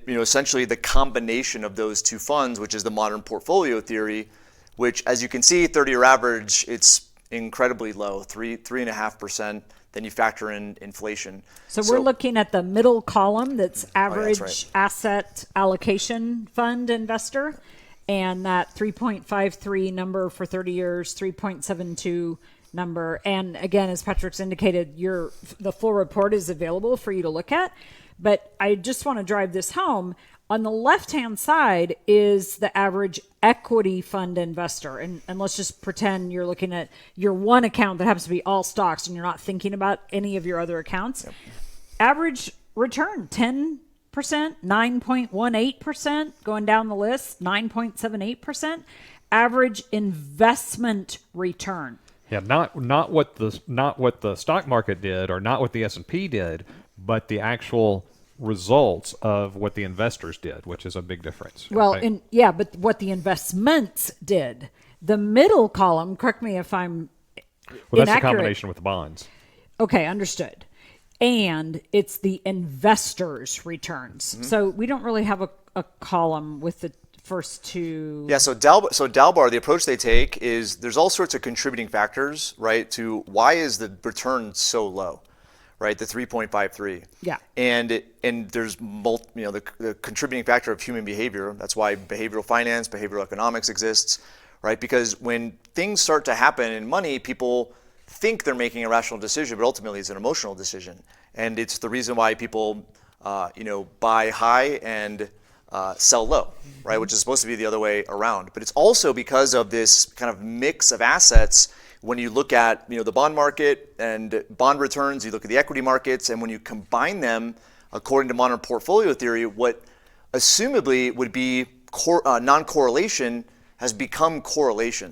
essentially the combination of those two funds, which is the modern portfolio theory, which, as you can see, 30-year average, it's incredibly low, 3.5%. Then you factor in inflation. So we're looking at the middle column that's average right. asset allocation fund investor, and that 3.53 number for 30 years, 3.72 number. And again, as Patrick's indicated, the full report is available for you to look at. But I just want to drive this home. On the left-hand side is the average equity fund investor. And let's just pretend you're looking at your one account that happens to be all stocks and you're not thinking about any of your other accounts. Yep. Average return, 10%, 9.18%, going down the list, 9.78%. Average investment return. Yeah, not what the stock market did or not what the S&P did, but the actual results of what the investors did, which is a big difference. Well, but what the investments did. The middle column, correct me if I'm that's a combination with the bonds. Okay, understood. And it's the investors' returns. Mm-hmm. So we don't really have a column with the first two. Yeah, so Dalbar, the approach they take is there's all sorts of contributing factors, right, to why is the return so low, right, the 3.53. Yeah. And there's the contributing factor of human behavior. That's why behavioral finance, behavioral economics exists, right? Because when things start to happen in money, people think they're making a rational decision, but ultimately it's an emotional decision. And it's the reason why people, buy high and sell low, right? Which is supposed to be the other way around. But it's also because of this kind of mix of assets. When you look at the bond market and bond returns, you look at the equity markets, and when you combine them, according to modern portfolio theory, what assumably would be non-correlation has become correlation.